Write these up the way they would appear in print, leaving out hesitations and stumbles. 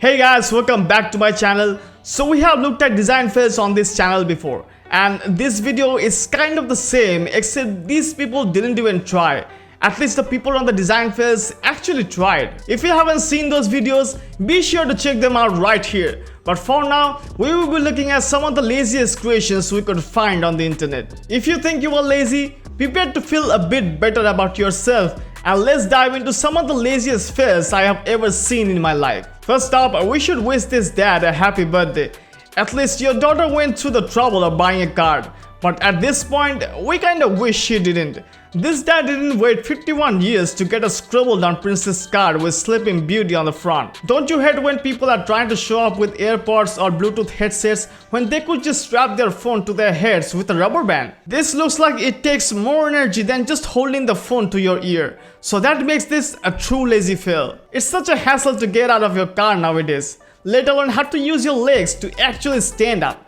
Hey guys, welcome back to my channel. So we have looked at design fails on this channel before, and this video is kind of the same, except these people didn't even try. At least the people on the design fails actually tried. If you haven't seen those videos, be sure to check them out right here. But for now, we will be looking at some of the laziest creations we could find on the internet. If you think you are lazy, prepare to feel a bit better about yourself, and let's dive into some of the laziest fails I have ever seen in my life. First up, we should wish this dad a happy birthday. At least your daughter went through the trouble of buying a card. But at this point, we kinda wish she didn't. This dad didn't wait 51 years to get a scribbled on princess card with Sleeping Beauty on the front. Don't you hate when people are trying to show up with AirPods or Bluetooth headsets when they could just strap their phone to their heads with a rubber band? This looks like it takes more energy than just holding the phone to your ear. So that makes this a true lazy fail. It's such a hassle to get out of your car nowadays, let alone have to use your legs to actually stand up.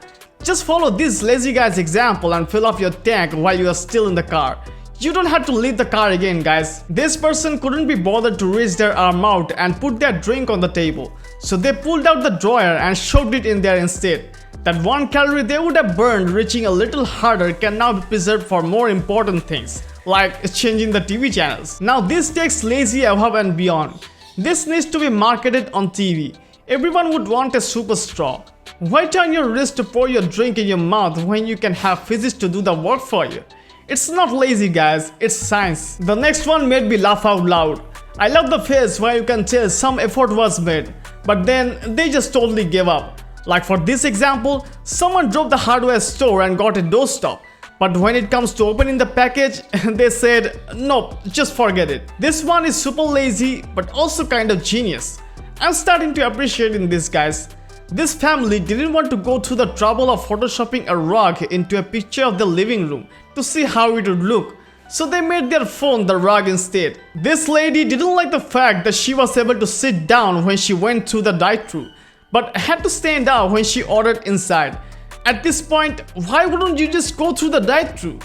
Just follow this lazy guy's example and fill up your tank while you are still in the car. You don't have to leave the car again, guys. This person couldn't be bothered to reach their arm out and put their drink on the table, so they pulled out the drawer and shoved it in there instead. That 1 calorie they would have burned reaching a little harder can now be preserved for more important things, like changing the TV channels. Now this takes lazy above and beyond. This needs to be marketed on TV. Everyone would want a super straw. Why turn your wrist to pour your drink in your mouth when you can have physics to do the work for you? It's not lazy, guys, it's science. The next one made me laugh out loud. I love the face where you can tell some effort was made, but then they just totally gave up. Like for this example, someone drove the hardware store and got a doorstop. But when it comes to opening the package, they said, nope, just forget it. This one is super lazy, but also kind of genius. I'm starting to appreciate in this, guys. This family didn't want to go through the trouble of photoshopping a rug into a picture of the living room to see how it would look, so they made their phone the rug instead. This lady didn't like the fact that she was able to sit down when she went through the drive-thru, but had to stand up when she ordered inside. At this point, why wouldn't you just go through the drive-thru?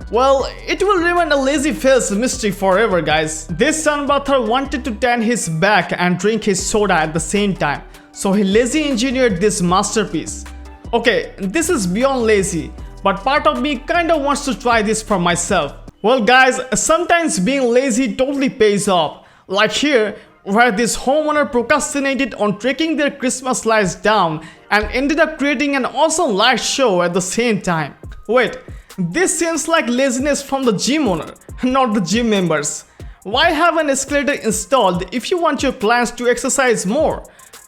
Well, it will remain a lazy fails mystery forever, guys. This sunbather wanted to tan his back and drink his soda at the same time, so he lazy engineered this masterpiece. Okay, this is beyond lazy, but part of me kinda wants to try this for myself. Well guys, sometimes being lazy totally pays off. Like here, where this homeowner procrastinated on taking their Christmas lights down and ended up creating an awesome light show at the same time. Wait, this seems like laziness from the gym owner, not the gym members. Why have an escalator installed if you want your clients to exercise more?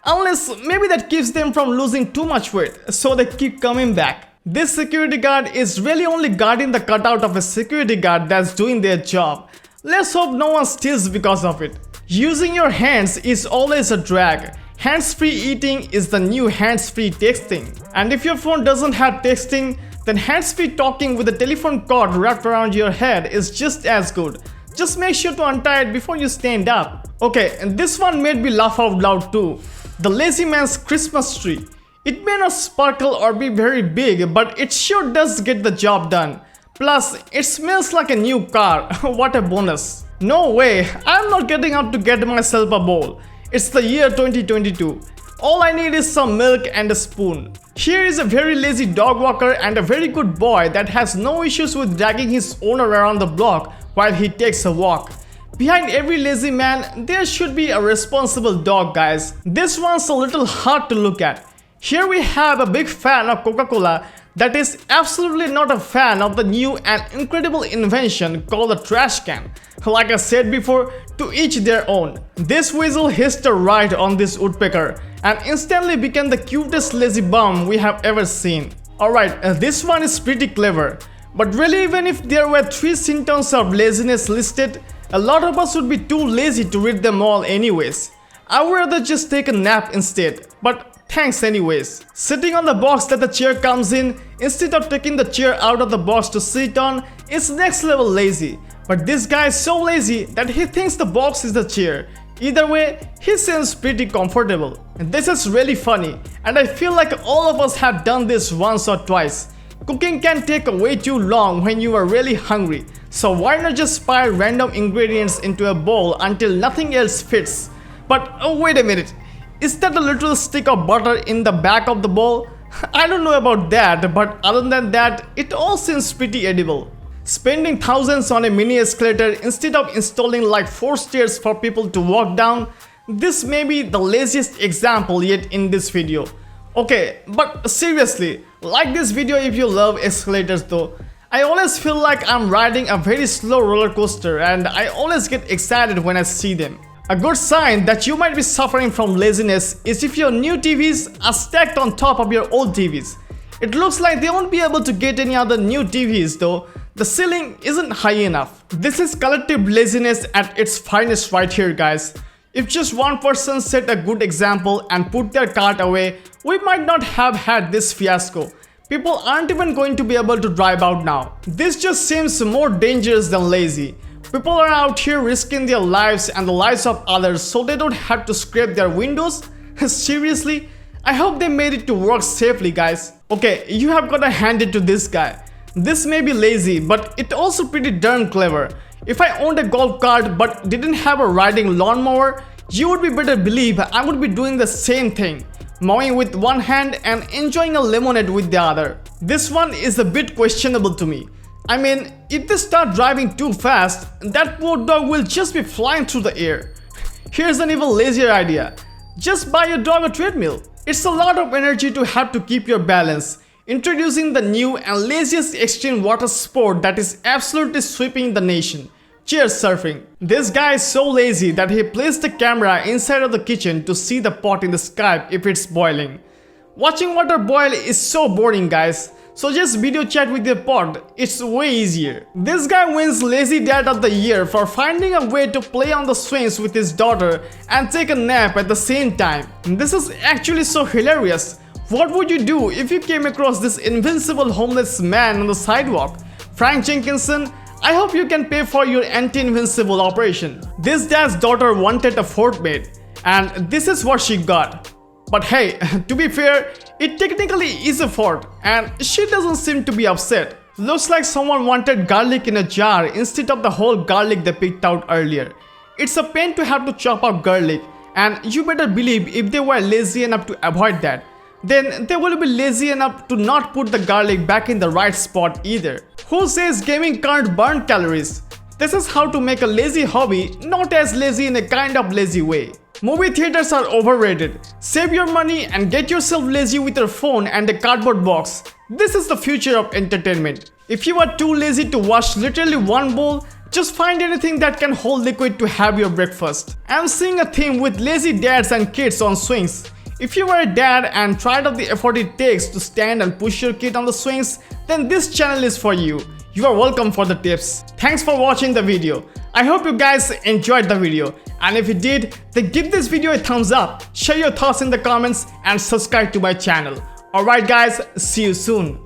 Unless maybe that keeps them from losing too much weight, so they keep coming back. This security guard is really only guarding the cutout of a security guard that's doing their job. Let's hope no one steals because of it. Using your hands is always a drag. Hands-free eating is the new hands-free texting. And if your phone doesn't have texting, then hands-free talking with a telephone cord wrapped around your head is just as good. Just make sure to untie it before you stand up. Okay, and this one made me laugh out loud too. The lazy man's Christmas tree. It may not sparkle or be very big, but it sure does get the job done. Plus, it smells like a new car. What a bonus. No way, I'm not getting up to get myself a bowl. It's the year 2022. All I need is some milk and a spoon. Here is a very lazy dog walker and a very good boy that has no issues with dragging his owner around the block while he takes a walk. Behind every lazy man, there should be a responsible dog, guys. This one's a little hard to look at. Here we have a big fan of Coca-Cola that is absolutely not a fan of the new and incredible invention called the trash can. Like I said before, to each their own. This weasel hissed a right on this woodpecker and instantly became the cutest lazy bum we have ever seen. Alright, this one is pretty clever. But really, even if there were 3 symptoms of laziness listed, a lot of us would be too lazy to read them all anyways. I would rather just take a nap instead, but thanks anyways. Sitting on the box that the chair comes in instead of taking the chair out of the box to sit on is next level lazy. But this guy is so lazy that he thinks the box is the chair. Either way, he seems pretty comfortable. And this is really funny, and I feel like all of us have done this once or twice. Cooking can take way too long when you are really hungry, so why not just pile random ingredients into a bowl until nothing else fits? But wait a minute, Is that a literal stick of butter in the back of the bowl? I don't know about that, but other than that, it all seems pretty edible. Spending thousands on a mini escalator instead of installing like 4 stairs for people to walk down, this may be the laziest example yet in this video. Okay, but seriously, like this video if you love escalators though. I always feel like I'm riding a very slow roller coaster and I always get excited when I see them. A good sign that you might be suffering from laziness is if your new TVs are stacked on top of your old TVs. It looks like they won't be able to get any other new TVs though. The ceiling isn't high enough. This is collective laziness at its finest right here, guys. If just one person set a good example and put their cart away, we might not have had this fiasco. People aren't even going to be able to drive out now. This just seems more dangerous than lazy. People are out here risking their lives and the lives of others so they don't have to scrape their windows? Seriously? I hope they made it to work safely, guys. Okay, you have gotta hand it to this guy. This may be lazy, but it's also pretty darn clever. If I owned a golf cart but didn't have a riding lawnmower, you would be better believe I would be doing the same thing. Mowing with one hand and enjoying a lemonade with the other. This one is a bit questionable to me. I mean, if they start driving too fast, that poor dog will just be flying through the air. Here's an even lazier idea. Just buy your dog a treadmill. It's a lot of energy to have to keep your balance. Introducing the new and laziest extreme water sport that is absolutely sweeping the nation. Cheers surfing. This guy is so lazy that he placed the camera inside of the kitchen to see the pot in the sky if it's boiling. Watching water boil is so boring, guys. So just video chat with your pot, it's way easier. This guy wins Lazy Dad of the Year for finding a way to play on the swings with his daughter and take a nap at the same time. This is actually so hilarious. What would you do if you came across this invincible homeless man on the sidewalk? Frank Jenkinson, I hope you can pay for your anti-invincible operation. This dad's daughter wanted a fort made, and this is what she got. But hey, to be fair, it technically is a fort, and she doesn't seem to be upset. Looks like someone wanted garlic in a jar instead of the whole garlic they picked out earlier. It's a pain to have to chop up garlic, and you better believe if they were lazy enough to avoid that, then they will be lazy enough to not put the garlic back in the right spot either. Who says gaming can't burn calories? This is how to make a lazy hobby not as lazy in a kind of lazy way. Movie theaters are overrated. Save your money and get yourself lazy with your phone and a cardboard box. This is the future of entertainment. If you are too lazy to wash literally one bowl, just find anything that can hold liquid to have your breakfast. I'm seeing a theme with lazy dads and kids on swings. If you are a dad and tired of the effort it takes to stand and push your kid on the swings, then this channel is for you. You are welcome for the tips. Thanks for watching the video. I hope you guys enjoyed the video, and if you did, then give this video a thumbs up, share your thoughts in the comments and subscribe to my channel. Alright guys, see you soon.